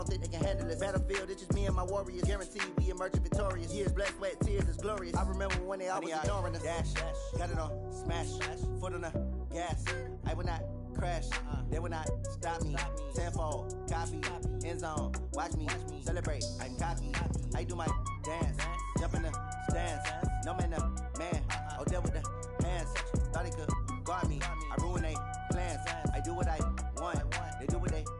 think they can handle it. Battlefield, it's just me and my warriors. Guaranteed we emerge victorious. Years, blood, sweat, tears is glorious. I remember when they always ignoring us. Dash, got it on, smash, foot on the gas. I will not crash, they will not stop me. Tenfold, copy, end zone, watch me celebrate. I'm cocky, I do my dance, jump in the stands. No man, the man, oh, there with the hands. Thought he could guard me, I ruin they plans. I do what I want, they do what they can.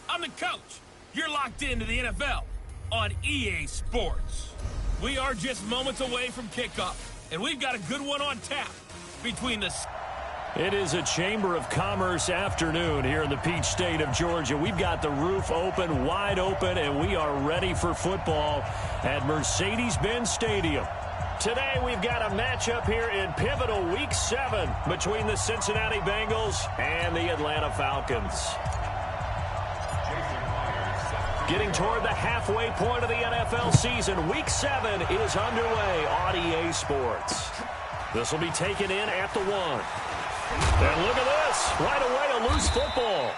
I'm the coach. You're locked into the NFL on EA Sports. We are just moments away from kickoff, and we've got a good one on tap between the... It is a Chamber of Commerce afternoon here in the Peach State of Georgia. We've got the roof open, wide open, and we are ready for football at Mercedes-Benz Stadium. Today we've got a matchup here in pivotal Week 7 between the Cincinnati Bengals and the Atlanta Falcons. Getting toward the halfway point of the NFL season, Week 7 is underway on EA Sports. This will be taken in at the 1. And look at this. Right away, a loose football.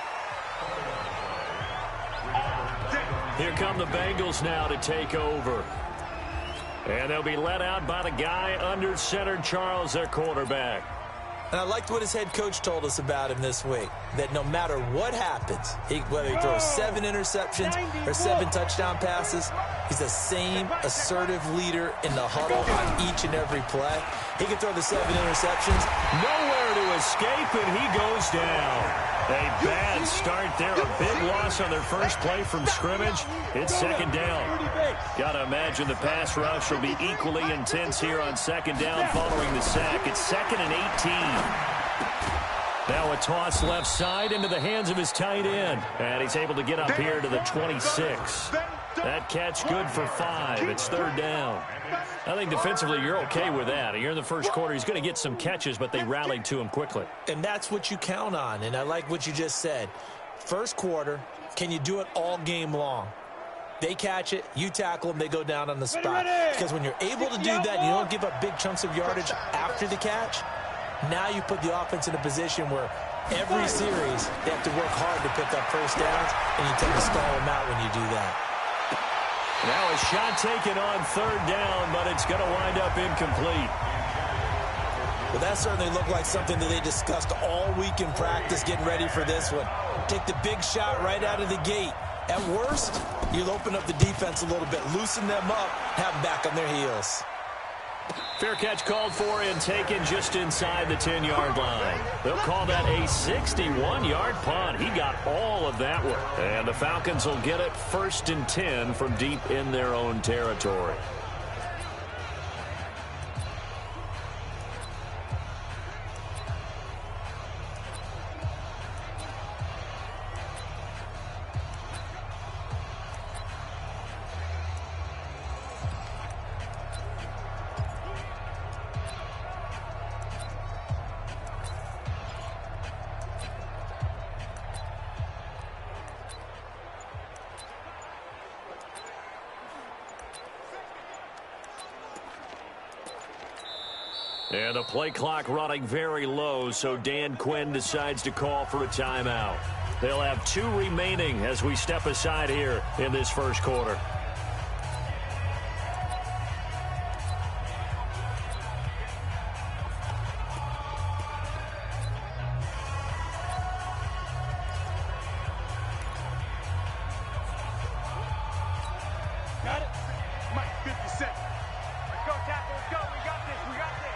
Here come the Bengals now to take over. And they'll be led out by the guy under center, Charles, their quarterback. And I liked what his head coach told us about him this week, that no matter what happens, whether he throws 7 interceptions or 7 touchdown passes, he's the same assertive leader in the huddle on each and every play. He can throw the 7 interceptions. Nowhere to escape, and he goes down. A bad start there. A big loss on their first play from scrimmage. It's second down. Got to imagine the pass rush will be equally intense here on second down following the sack. It's 2nd and 18. Now a toss left side into the hands of his tight end. And he's able to get up here to the 26. That catch good for 5. It's 3rd down. I think defensively you're okay with that. You're in the first quarter. He's going to get some catches, but they rallied to him quickly. And that's what you count on, and I like what you just said. First quarter, can you do it all game long? They catch it, you tackle them, they go down on the spot. Because when you're able to do that and you don't give up big chunks of yardage after the catch, now you put the offense in a position where every series they have to work hard to pick up first downs, and you tend to stall them out when you do that. Now a shot taken on 3rd down, but it's going to wind up incomplete. Well, that certainly looked like something that they discussed all week in practice getting ready for this one. Take the big shot right out of the gate. At worst, you'll open up the defense a little bit, loosen them up, have them back on their heels. Fair catch called for and taken just inside the 10-yard line. They'll call that a 61-yard punt. He got all of that one. And the Falcons will get it 1st and 10 from deep in their own territory. And the play clock running very low, so Dan Quinn decides to call for a timeout. They'll have 2 remaining as we step aside here in this first quarter. Got it? Mike, 50 seconds. Let's go, tackle. Let's go. We got this. We got this.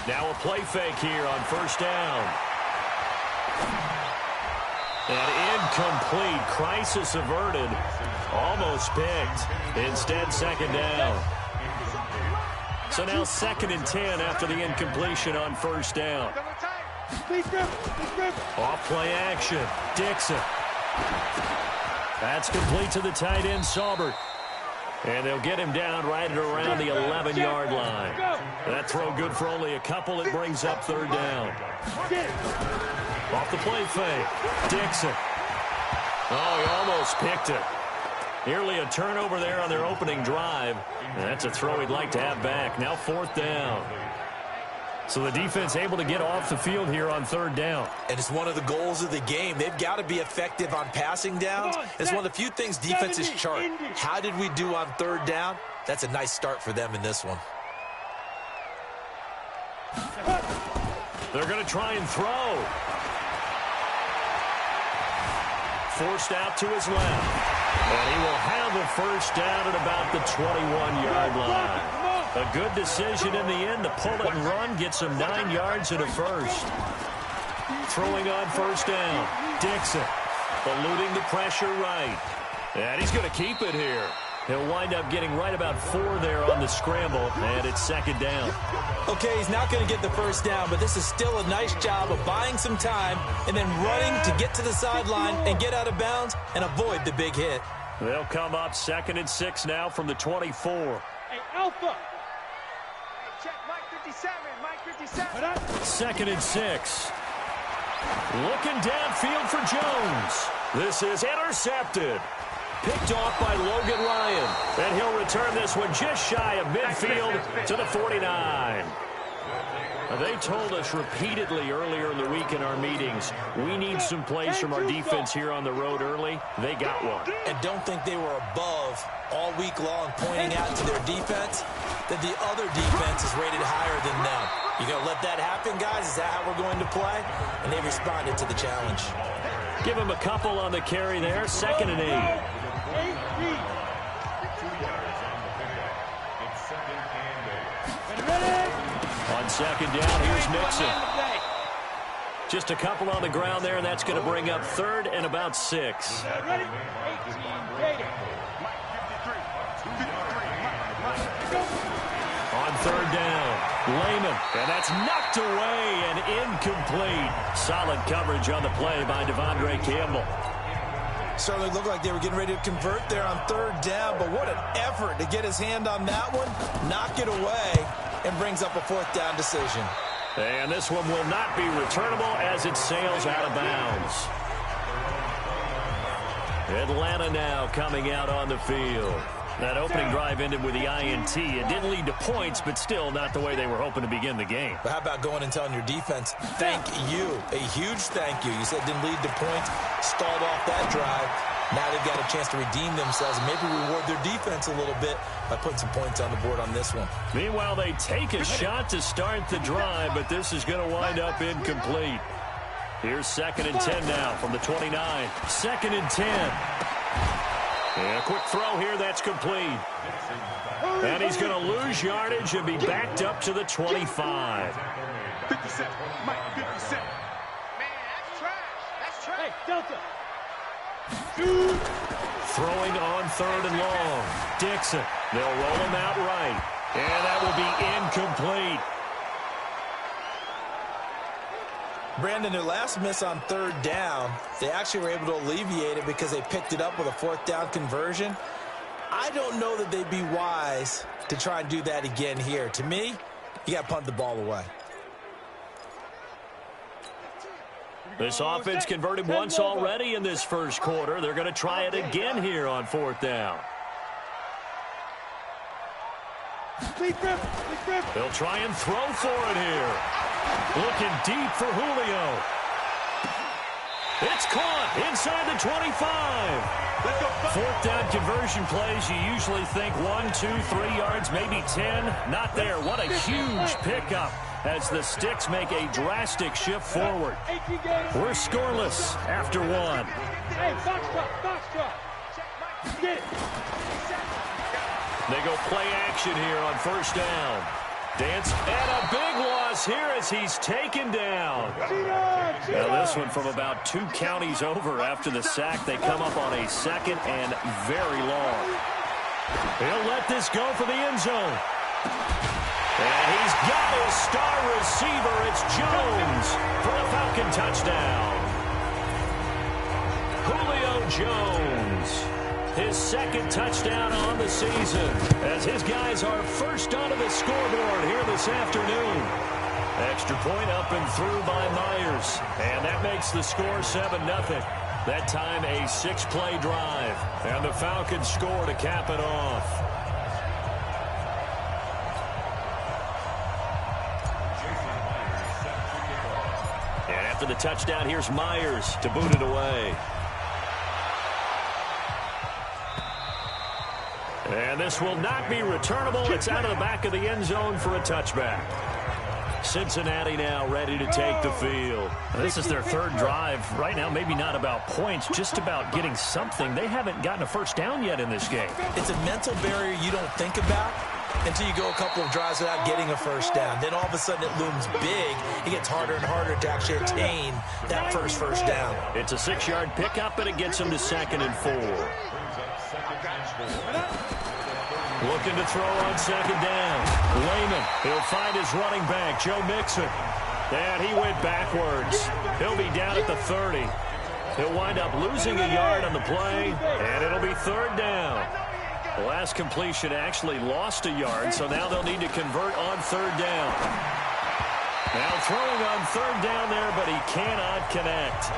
Now a play fake here on 1st down. And incomplete. Crisis averted. Almost picked. Instead, 2nd down. So now 2nd and 10 after the incompletion on 1st down. Off play action. Dixon. That's complete to the tight end, Saubert. And they'll get him down right at around the 11-yard line. That throw good for only a couple. It brings up 3rd down. Off the play fake. Dixon. Oh, he almost picked it. Nearly a turnover there on their opening drive. And that's a throw he'd like to have back. Now 4th down. So the defense able to get off the field here on 3rd down. And it's one of the goals of the game. They've got to be effective on passing downs. It's one of the few things defenses chart. How did we do on 3rd down? That's a nice start for them in this one. They're going to try and throw. Forced out to his left. And he will have a first down at about the 21-yard line. A good decision in the end to pull it and run, get some 9 yards and a first. Throwing on 1st down. Dixon eluding the pressure right. And he's going to keep it here. He'll wind up getting right about 4 there on the scramble, and it's 2nd down. Okay, he's not going to get the first down, but this is still a nice job of buying some time and then running to get to the sideline and get out of bounds and avoid the big hit. They'll come up 2nd and 6 now from the 24. Hey, Alpha. Check Mike 57, Mike 57. 2nd and 6. Looking downfield for Jones. This is intercepted. Picked off by Logan Ryan. And he'll return this one just shy of midfield to the 49. They told us repeatedly earlier in the week in our meetings, we need some plays from our defense here on the road early. They got one. And don't think they were above all week long pointing out to their defense that the other defense is rated higher than them. You going to let that happen, guys? Is that how we're going to play? And they responded to the challenge. Give him a couple on the carry there. 2nd and 8. On 2nd down, here's Nixon. Just a couple on the ground there, and that's going to bring up 3rd and about 6. On 3rd down, Lehman, and that's knocked away and incomplete. Solid coverage on the play by Devondre Campbell. Certainly looked like they were getting ready to convert there on 3rd down, but what an effort to get his hand on that one, knock it away, and brings up a 4th down decision. And this one will not be returnable as it sails out of bounds. Atlanta now coming out on the field. That opening drive ended with the INT. It didn't lead to points, but still not the way they were hoping to begin the game. But how about going and telling your defense, thank you, a huge thank you. You said it didn't lead to points, stalled off that drive. Now they've got a chance to redeem themselves and maybe reward their defense a little bit by putting some points on the board on this one. Meanwhile, they take a shot to start the drive, but this is going to wind up incomplete. Here's 2nd and 10 now from the 29. 2nd and 10. And a quick throw here, that's complete. And he's going to lose yardage and be backed up to the 25. 57, Mike 57. Man, that's trash. That's trash. Hey, Delta. Throwing on 3rd and long. Dixon. They'll roll him out right. And that will be incomplete. Brandon, their last miss on 3rd down, they actually were able to alleviate it because they picked it up with a 4th down conversion. I don't know that they'd be wise to try and do that again here. To me, you got to punt the ball away. This offense converted once already in this first quarter. They're going to try it again here on 4th down. They'll try and throw for it here. Looking deep for Julio. It's caught inside the 25. 4th down conversion plays, you usually think 1, 2, 3 yards, maybe 10. Not there. What a huge pickup as the Sticks make a drastic shift forward. We're scoreless after 1. Hey, box drop. Get it. They go play action here on 1st down. Dance, and a big loss here as he's taken down. Now this one from about 2 counties over after the sack. They come up on a 2nd and very long. He'll let this go for the end zone. And he's got his star receiver. It's Jones for the Falcon touchdown. Julio Jones. His 2nd touchdown on the season as his guys are first onto the scoreboard here this afternoon. Extra point up and through by Myers. And that makes the score 7-0. That time a 6-play drive. And the Falcons score to cap it off. And after the touchdown, here's Myers to boot it away. And this will not be returnable. It's out of the back of the end zone for a touchback. Cincinnati now ready to take the field. This is their third drive. Right now, maybe not about points, just about getting something. They haven't gotten a first down yet in this game. It's a mental barrier you don't think about until you go a couple of drives without getting a first down. Then all of a sudden it looms big. It gets harder and harder to actually attain that first down. It's a 6-yard pickup, and it gets him to 2nd and 4. Looking to throw on 2nd down. Lehman, he'll find his running back, Joe Mixon. And he went backwards. He'll be down at the 30. He'll wind up losing a yard on the play, and it'll be 3rd down. The last completion actually lost a yard, so now they'll need to convert on 3rd down. Now throwing on 3rd down there, but he cannot connect.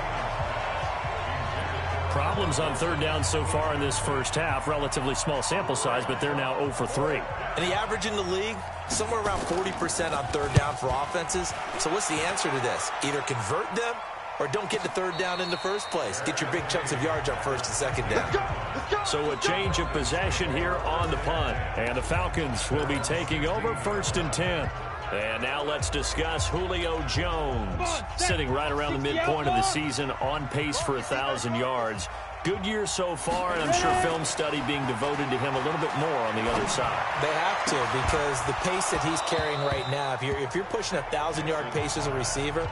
Problems on 3rd down so far in this first half. Relatively small sample size, but they're now 0 for 3. And the average in the league, somewhere around 40% on 3rd down for offenses. So what's the answer to this? Either convert them or don't get the 3rd down in the first place. Get your big chunks of yards on 1st and 2nd down. So a change of possession here on the punt. And the Falcons will be taking over 1st and 10. And now let's discuss Julio Jones. Sitting right around the midpoint of the season, on pace for 1,000 yards. Good year so far, and I'm sure film study being devoted to him a little bit more on the other side. They have to, because the pace that he's carrying right now, if you're pushing 1,000-yard pace as a receiver,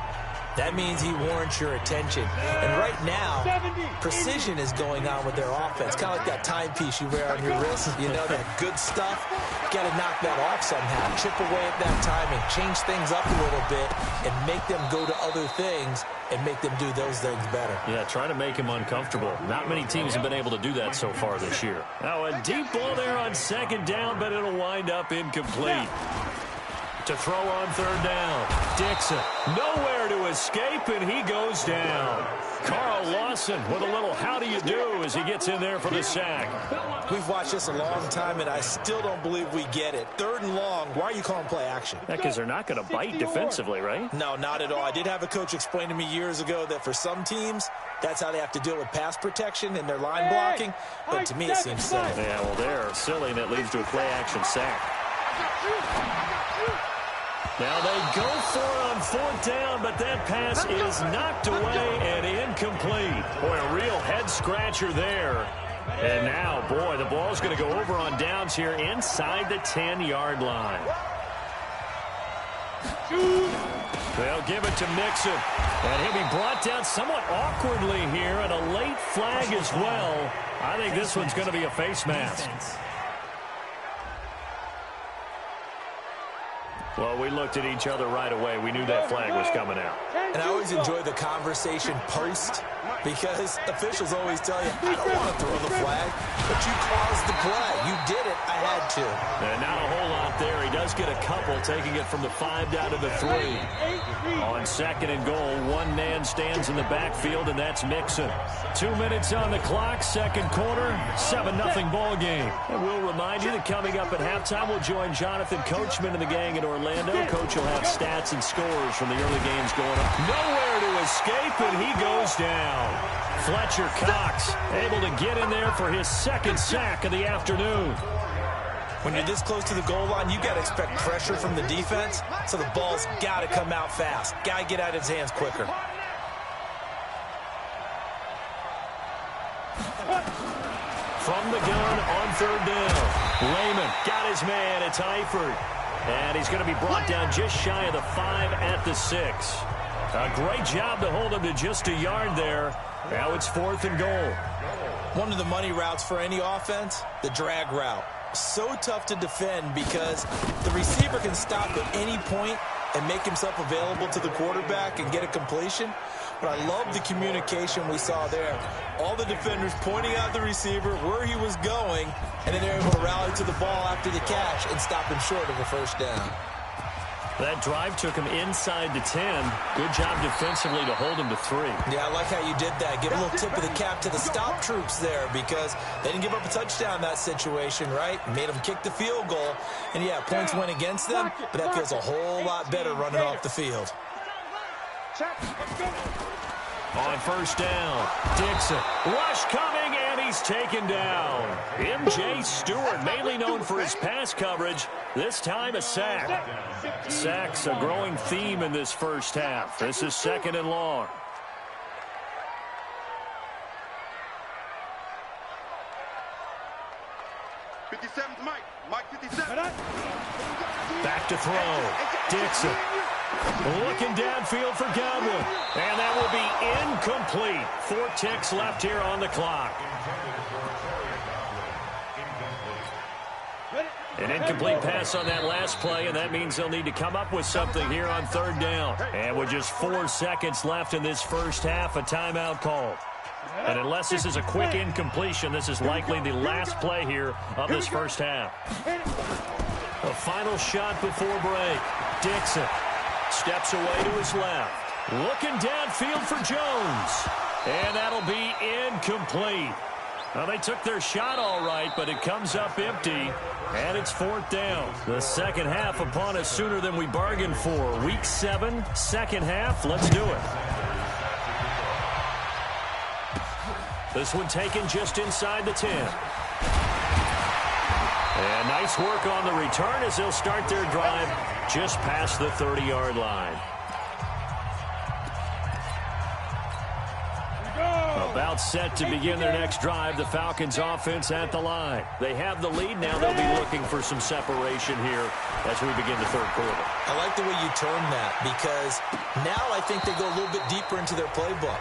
that means he warrants your attention. And right now, precision is going on with their offense. Kind of like that timepiece you wear on your wrist. You know, that good stuff. Got to knock that off somehow. Chip away at that timing. Change things up a little bit and make them go to other things and make them do those things better. Yeah, trying to make him uncomfortable. Not many teams have been able to do that so far this year. Now a deep ball there on 2nd down, but it'll wind up incomplete. To throw on 3rd down. Dixon, nowhere to escape, and he goes down. Carl Lawson with a little how do you do as he gets in there for the sack. We've watched this a long time, and I still don't believe we get it. 3rd and long, why are you calling play action? Because they're not going to bite defensively, right? No, not at all. I did have a coach explain to me years ago that for some teams, that's how they have to deal with pass protection and their line blocking. But to me, it seems silly. Yeah, well, they're silly, and it leads to a play action sack. Now they go for it on 4th down, but that pass is knocked away and incomplete. Boy, a real head-scratcher there. And now, boy, the ball's going to go over on downs here inside the 10-yard line. They'll give it to Mixon. And he'll be brought down somewhat awkwardly here, and a late flag as well. I think this one's going to be a face mask. Well, we looked at each other right away. We knew that flag was coming out. And I always enjoy the conversation post, because officials always tell you, I don't want to throw the flag, but you caused the play. You did it. I had to. And not a whole lot there. He does get a couple, taking it from the 5 down to the 3. On 2nd and goal, one man stands in the backfield, and that's Mixon. 2 minutes on the clock, 2nd quarter, 7-0 ball game. And we'll remind you that coming up at halftime, we'll join Jonathan Coachman and the gang in Orlando. Coach will have stats and scores from the early games going on. Nowhere to escape, and he goes down. Fletcher Cox able to get in there for his 2nd sack of the afternoon. When you're this close to the goal line, you got to expect pressure from the defense, so the ball's got to come out fast. Got to get out of his hands quicker. From the gun on 3rd down. Lehman got his man. It's Eifert. And he's going to be brought down just shy of the 5 at the 6. A great job to hold him to just a yard there. Now it's 4th and goal. One of the money routes for any offense, the drag route. So tough to defend because the receiver can stop at any point and make himself available to the quarterback and get a completion. But I love the communication we saw there. All the defenders pointing out the receiver, where he was going, and then they're able to rally to the ball after the catch and stop him short of a 1st down. That drive took him inside the 10. Good job defensively to hold him to 3. Yeah, I like how you did that. Give a little tip of the cap to the stop troops there because they didn't give up a touchdown in that situation, right? Made them kick the field goal. And, yeah, points went against them, but that feels a whole lot better running off the field. On first down, Dixon. Rush coming, and he's taken down. M.J. Stewart, mainly known for his pass coverage, this time a sack. Sacks a growing theme in this first half. This is 2nd and long. Mike 57. Back to throw. Dixon. Looking downfield for Godwin. And that will be incomplete. 4 ticks left here on the clock. An incomplete pass on that last play, and that means they'll need to come up with something here on 3rd down. And with just 4 seconds left in this first half, a timeout called. And unless this is a quick incompletion, this is likely the last play here of this first half. A final shot before break. Dixon steps away to his left. Looking downfield for Jones. And that'll be incomplete. Well, they took their shot all right, but it comes up empty, and it's 4th down. The second half upon us sooner than we bargained for. Week 7, second half. Let's do it. This one taken just inside the 10. And nice work on the return as they'll start their drive just past the 30-yard line. About set to begin their next drive, the Falcons offense at the line. They have the lead now. They'll be looking for some separation here as we begin the 3rd quarter. I like the way you turned that because now I think they go a little bit deeper into their playbook.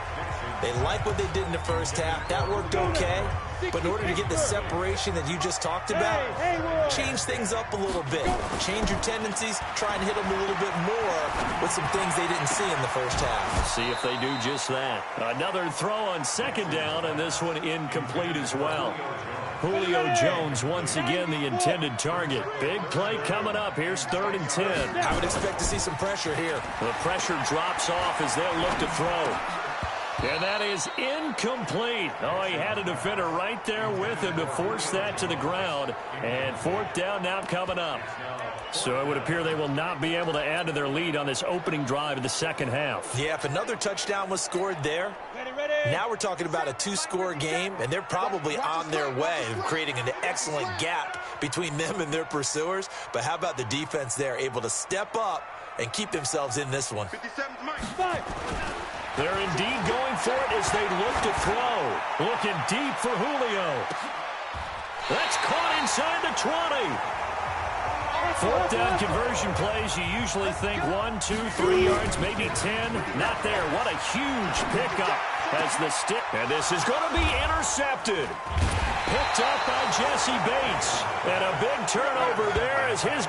They like what they did in the first half. That worked okay. But in order to get the separation that you just talked about, change things up a little bit. Change your tendencies. Try and hit them a little bit more with some things they didn't see in the first half. See if they do just that. Another throw on 2nd down, and this one incomplete as well. Julio Jones once again the intended target. Big play coming up. Here's 3rd and 10. I would expect to see some pressure here. The pressure drops off as they'll look to throw. And that is incomplete. Oh, he had a defender right there with him to force that to the ground. And 4th down now coming up. So it would appear they will not be able to add to their lead on this opening drive of the second half. Yeah, if another touchdown was scored there, now we're talking about a 2-score game, and they're probably on their way of creating an excellent gap between them and their pursuers. But how about the defense there, able to step up and keep themselves in this one? 57 Mike. They're indeed going for it as they look to throw. Looking deep for Julio. That's caught inside the 20. 4th down conversion plays, you usually think 1, 2, 3 yards, maybe 10. Not there. What a huge pickup as the stick. And this is going to be intercepted. Picked up by Jesse Bates. And a big turnover there as his...